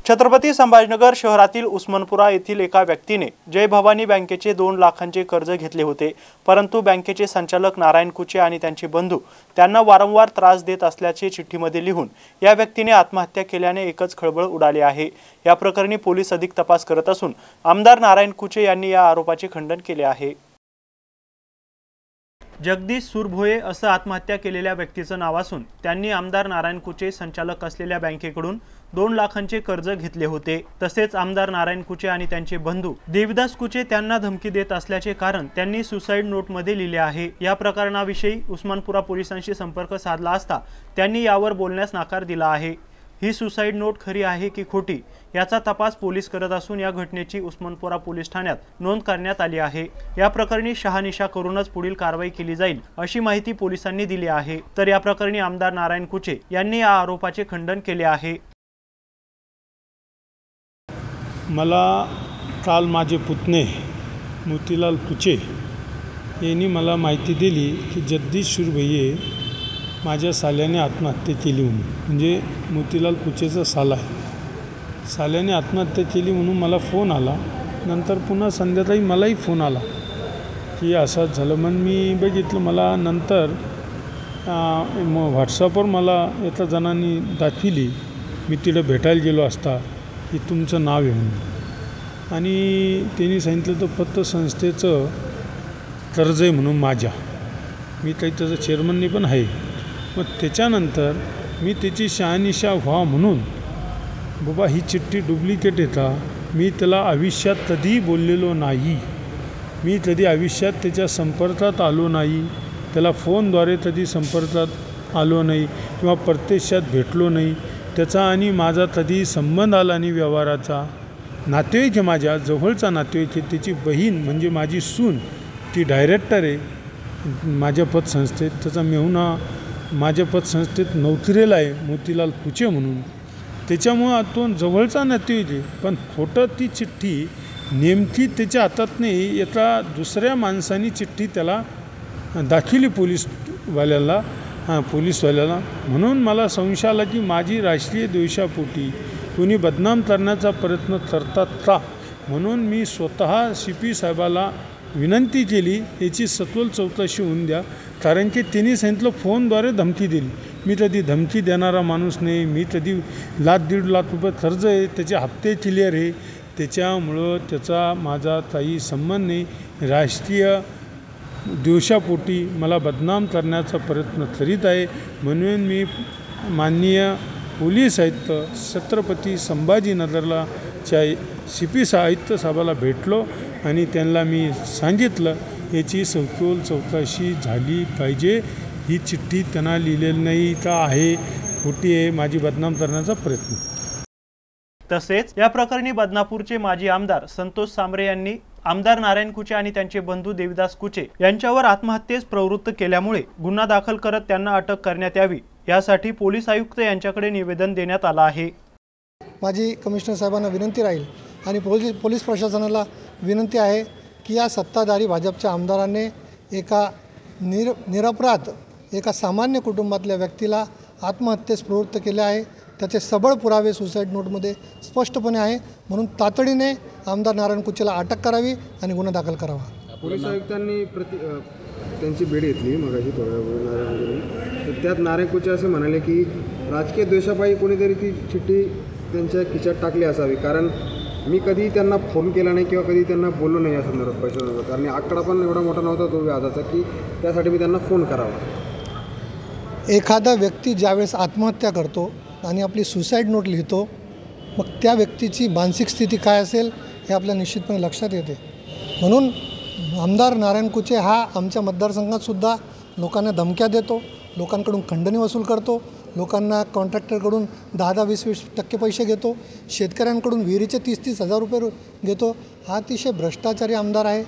छत्रपती संभाजीनगर शहरातील उस्मानपुरा येथील एका व्यक्तीने जय भवानी बँकेचे 2 लाखांचे कर्ज घेतले होते, परंतु बँकेचे संचालक नारायण कुचे आणि त्यांचे बंधू त्यांना वारंवार त्रास देत असल्याचे चिठ्ठीमध्ये लिहून या व्यक्तीने आत्महत्या केल्याने एकच खळबळ उडाली आहे। या प्रकरणी पोलीस अधिक तपास करत असून आमदार नारायण कुचे यांनी या आरोपाचे खंडन केले आहे। जगदीश सुरभोये असं आत्महत्या केलेल्या व्यक्तीचं नाव असून त्यांनी आमदार नारायण कुचे संचालक असलेल्या बँकेकडून 2 लाखांचे कर्ज घेतले होते। तसेच आमदार नारायण कुचे आणि त्यांचे बंधू देविदास कुचे त्यांना धमकी देत असल्याचे कारण त्यांनी सुसाईड नोटमध्ये लिहिले आहे। या प्रकरणाविषयी उस्मानपुरा पोलिसांशी संपर्क साधला असता त्यांनी यावर बोलण्यास नकार दिला आहे। ही सुसाईड नोट खरी आहे की खोटी याचा तपास पोलीस करत असून या घटनेची उस्मानपुरा पोलीस ठाण्यात नोंद करण्यात आली आहे। या प्रकरणी शहानिशा करूनच पुढील कारवाई केली जाईल अशी माहिती पोलिसांनी दिली आहे। तर या प्रकरणी आमदार नारायण कुचे यांनी या आरोपाचे खंडन केले आहे। मला काल माझे पुतणे मोतीलाल कुचे यांनी मला माहिती दिली की जगदीश सुरभोये माझ्या साल्याने आत्महत्या केली म्हणून, म्हणजे मोतीलाल कुचेचा साला आहे। साल्याने आत्महत्या केली म्हणून मला फोन आला। नंतर पुन्हा संध्याकाळी मलाही फोन आला की असंच झालं। मग मी बघितलं, मला नंतर व्हॉट्सअपवर मला एका जणांनी दाखविली, मी तिकडे भेटायला गेलो असता की तुमचं नाव आहे म्हणून, आणि त्यांनी सांगितलं तर पतसंस्थेचं कर्ज आहे म्हणून माझ्या, मी काही त्याचं चेअरमननी पण आहे। मग त्याच्यानंतर मी त्याची शहानिशा व्हा म्हणून, बाबा ही चिठ्ठी डुप्लिकेट येता, मी त्याला आयुष्यात कधीही बोललेलो नाही, मी कधी आयुष्यात त्याच्या संपर्कात आलो नाही, त्याला फोनद्वारे कधी संपर्कात आलो नाही किंवा प्रत्यक्षात भेटलो नाही, त्याचा आणि माझा कधी संबंध आला नाही व्यवहाराचा। नातेवाईक आहे, माझ्या जवळचा नातेवाईक आहे। त्याची बहीण म्हणजे माझी सून ती डायरेक्टर आहे माझ्या पतसंस्थेत, त्याचा मेहुणा माझ्या पतसंस्थेत नोकरीला आहे मोतीलाल कुचे म्हणून, त्याच्यामुळं तो जवळचा नातेवाईक आहे। पण खोटं ती चिठ्ठी नेमकी त्याच्या हातात नाही, एका दुसऱ्या माणसाने चिठ्ठी त्याला दाखवली पोलीसवाल्याला, म्हणून मला संशय आला की माझी राष्ट्रीय द्वेषापोटी कोणी बदनाम करण्याचा प्रयत्न करतात का, म्हणून मी स्वतः CP साहेबाला विनंती केली याची सत्वल चौकशी होऊन द्या, कारण की त्यांनी सांगितलं फोनद्वारे धमकी दिली। मी कधी धमकी देणारा माणूस नाही, मी कधी 1.5 लाख रुपये कर्ज आहे, त्याचे हप्ते क्लिअर आहे, त्याच्यामुळं त्याचा माझा काही संबंध नाही। राष्ट्रीय द्वेषापोटी मला बदनाम करण्याचा प्रयत्न करीत आहे, म्हणून मी माननीय पोलीस आयुक्त छत्रपती संभाजीनगरला CP आयुक्त साहेबाला भेटलो आणि त्यांना मी सांगितलं याची सखोल चौकशी झाली पाहिजे, ही चिठ्ठी त्यांना लिहिलेली नाही का आहे, खोटी आहे, माझी बदनाम करण्याचा प्रयत्न। तसेच या प्रकरणी बदनापूरचे माजी आमदार संतोष सांबरे यांनी आमदार नारायण कुचे आणि त्यांचे बंधू देविदास कुचे यांच्यावर आत्महत्येस प्रवृत्त केल्यामुळे गुन्हा दाखल करत त्यांना अटक करण्यात यावी यासाठी पोलीस आयुक्त यांच्याकडे निवेदन देण्यात आलं आहे। माझी कमिशनर साहेबांना विनंती राहील आणि पोलीस प्रशासनाला विनंती आहे की या सत्ताधारी भाजपच्या आमदारांनी एका निरपराध एका सामान्य कुटुंबातल्या व्यक्तीला आत्महत्येस प्रवृत्त केले आहे, त्याचे सबळ पुरावे सुसाईड नोटमध्ये स्पष्टपणे आहे, म्हणून तातडीने आमदार नारायण कुचेला अटक करावी आणि गुन्हा दाखल करावा। पोलीस आयुक्तांनी त्यांची भेट घेतली मगाशी थोड्या वेळ, तर त्यात नारायण कुचे असे म्हणाले की राजकीय द्वेषापायी कोणीतरी ती चिठ्ठी त्यांच्या खिशात टाकली असावी, कारण मी कधी त्यांना फोन केला नाही किंवा कधी त्यांना बोललो नाही या संदर्भात पैशांवर, कारण आकडा पण एवढा मोठा नव्हता तो व्याजाचा की त्यासाठी मी त्यांना फोन करावा। एखादा व्यक्ती ज्यावेळेस आत्महत्या करतो आणि आपली सुसाईड नोट लिहितो, मग त्या व्यक्तीची मानसिक स्थिती काय असेल हे आपल्या निश्चितपणे लक्षात येते। म्हणून आमदार नारायण कुचे हा आमच्या मतदारसंघातसुद्धा लोकांना धमक्या देतो, लोकांकडून खंडणी वसूल करतो, लोकांना कॉन्ट्रॅक्टरकडून 10-20% पैसे घेतो, शेतकऱ्यांकडून विहिरीचे 30-30 हजार रुपये घेतो। हा अतिशय भ्रष्टाचारी आमदार आहे।